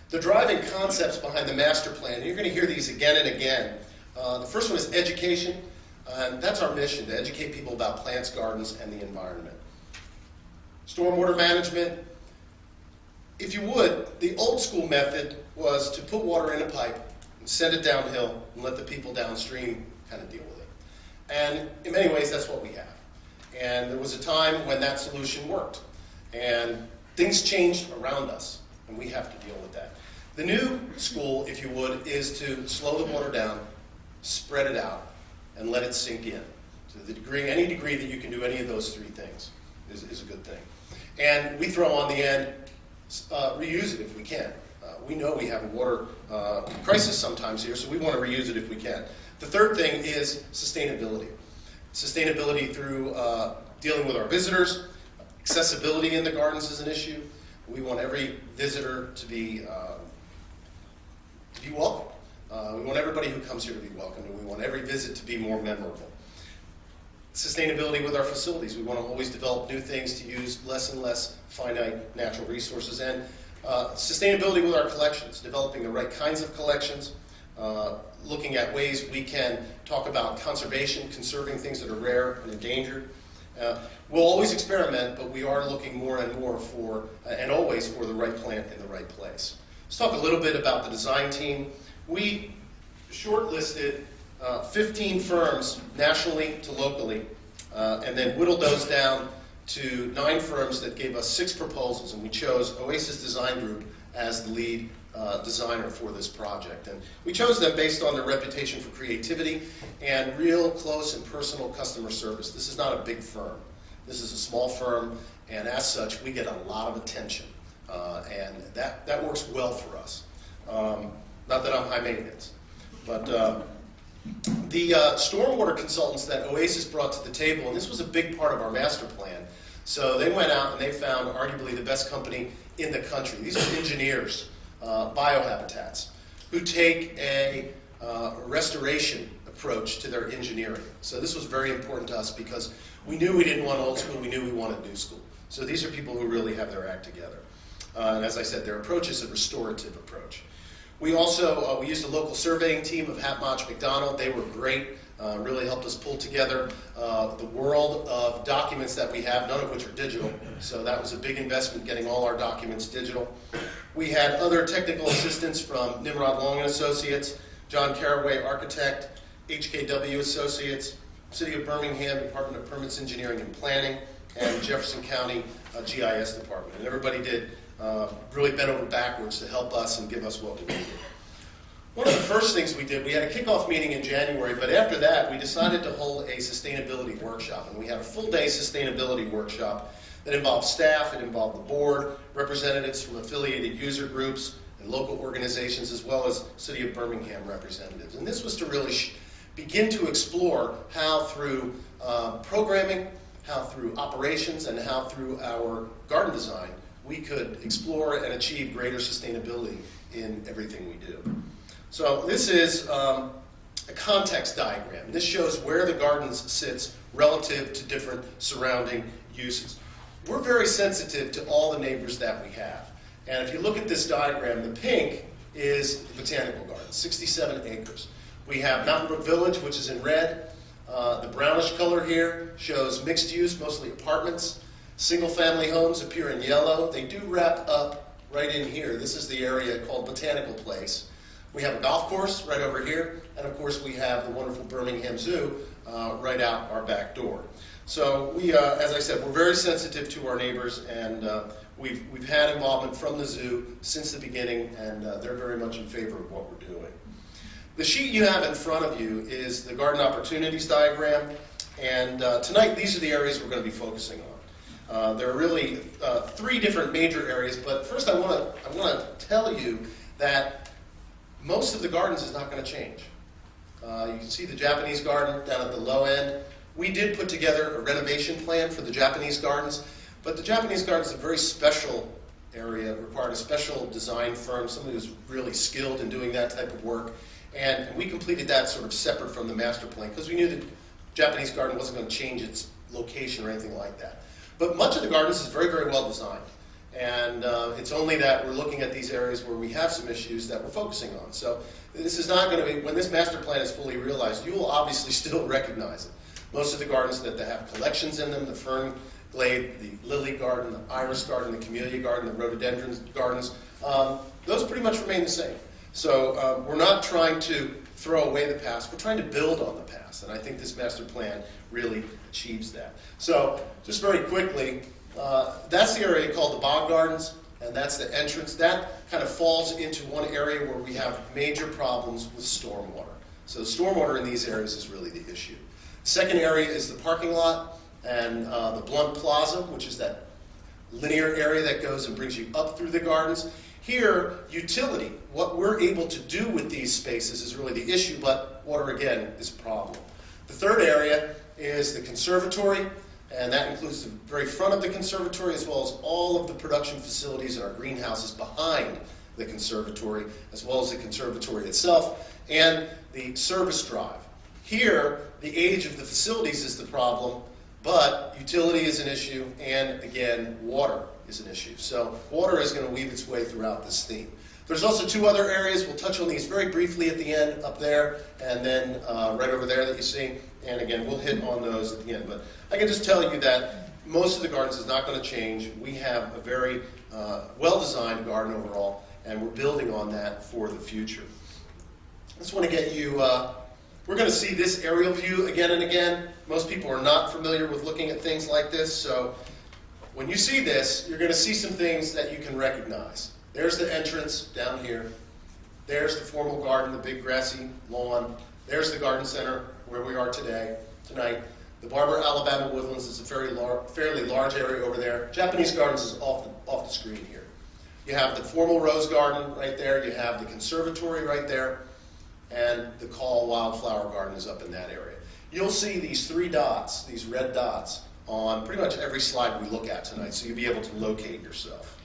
The driving concepts behind the master plan, and you're going to hear these again and again. The first one is education, and that's our mission, to educate people about plants, gardens, and the environment. Stormwater management. If you would, the old school method was to put water in a pipe and send it downhill and let the people downstream kind of deal with it. And in many ways, that's what we have. And there was a time when that solution worked. And things changed around us, and we have to deal with that. The new school, if you would, is to slow the water down, spread it out, and let it sink in. To the degree, any degree that you can do any of those three things is a good thing. And we throw on the end, reuse it if we can. We know we have a water crisis sometimes here, so we want to reuse it if we can. The third thing is sustainability. Sustainability through dealing with our visitors. Accessibility in the gardens is an issue. We want every visitor to be welcome. We want everybody who comes here to be welcome, and we want every visit to be more memorable. Sustainability with our facilities. We want to always develop new things to use less and less finite natural resources. And sustainability with our collections, developing the right kinds of collections, looking at ways we can talk about conservation, conserving things that are rare and endangered. We'll always experiment, but we are looking more and more for, and always for, the right plant in the right place. Let's talk a little bit about the design team. We shortlisted 15 firms nationally to locally, and then whittled those down to 9 firms that gave us 6 proposals, and we chose Oasis Design Group as the lead designer for this project. And we chose them based on their reputation for creativity and real close and personal customer service. This is not a big firm. This is a small firm, and as such, we get a lot of attention. And that works well for us. Not that I'm high maintenance, but the stormwater consultants that Oasis brought to the table, and this was a big part of our master plan, so they went out and they found arguably the best company in the country. These are engineers, biohabitats, who take a restoration approach to their engineering. So this was very important to us because we knew we didn't want old school, we knew we wanted new school. So these are people who really have their act together. And as I said, their approach is a restorative approach. We also, we used a local surveying team of Hatmach McDonald. They were great, really helped us pull together the world of documents that we have, none of which are digital. So that was a big investment, getting all our documents digital. We had other technical assistants from Nimrod Long & Associates, John Carraway, architect, HKW Associates, City of Birmingham, Department of Permits, Engineering and Planning, and Jefferson County GIS Department. And everybody did really bent over backwards to help us and give us what we needed. One of the first things we did, we had a kickoff meeting in January, but after that we decided to hold a sustainability workshop. And we had a full-day sustainability workshop that involved staff, it involved the board, representatives from affiliated user groups and local organizations, as well as City of Birmingham representatives. And this was to really begin to explore how through programming, how through operations, and how through our garden design, we could explore and achieve greater sustainability in everything we do. So this is a context diagram. This shows where the garden sits relative to different surrounding uses. We're very sensitive to all the neighbors that we have. And if you look at this diagram, the pink is the Botanical Garden, 67 acres. We have Mountain Brook Village, which is in red. The brownish color here shows mixed use, mostly apartments. Single-family homes appear in yellow. They do wrap up right in here. This is the area called Botanical Place. We have a golf course right over here, and of course we have the wonderful Birmingham Zoo right out our back door. So we, as I said, we're very sensitive to our neighbors, and we've had involvement from the zoo since the beginning, and they're very much in favor of what we're doing. The sheet you have in front of you is the Garden Opportunities diagram, and tonight these are the areas we're going to be focusing on. There are really 3 different major areas, but first I want to tell you that most of the gardens is not going to change. You can see the Japanese garden down at the low end. We did put together a renovation plan for the Japanese gardens, but the Japanese garden is a very special area. It required a special design firm, somebody who's really skilled in doing that type of work, and we completed that sort of separate from the master plan because we knew the Japanese garden wasn't going to change its location or anything like that. But much of the gardens is very, very well designed. And it's only that we're looking at these areas where we have some issues that we're focusing on. So this is not going to be, when this master plan is fully realized, you will obviously still recognize it. Most of the gardens that have collections in them, the fern glade, the lily garden, the iris garden, the camellia garden, the rhododendron gardens, those pretty much remain the same. So we're not trying to throw away the past, we're trying to build on the past. And I think this master plan really achieves that. So just very quickly, that's the area called the bog gardens, and that's the entrance. That kind of falls into one area where we have major problems with stormwater. So stormwater in these areas is really the issue. Second area is the parking lot and the Blunt Plaza, which is that linear area that goes and brings you up through the gardens. Here, utility, what we're able to do with these spaces is really the issue, but water, again, is a problem. The third area is the conservatory, and that includes the very front of the conservatory as well as all of the production facilities and our greenhouses behind the conservatory, as well as the conservatory itself, and the service drive. Here, the age of the facilities is the problem, but utility is an issue, and again, water is an issue. So water is going to weave its way throughout this theme. There's also two other areas. We'll touch on these very briefly at the end up there, and then right over there that you see. And again, we'll hit on those at the end. But I can just tell you that most of the gardens is not going to change. We have a very well-designed garden overall, and we're building on that for the future. I just want to get you, we're going to see this aerial view again and again. Most people are not familiar with looking at things like this, so when you see this, you're going to see some things that you can recognize. There's the entrance down here. There's the formal garden, the big grassy lawn. There's the garden center where we are tonight. The Barber, Alabama Woodlands is a fairly large area over there. Japanese Gardens is off the screen here. You have the formal rose garden right there. You have the conservatory right there. And the Call Wildflower Garden is up in that area. You'll see these three dots, these red dots, on pretty much every slide we look at tonight, so you'll be able to locate yourself.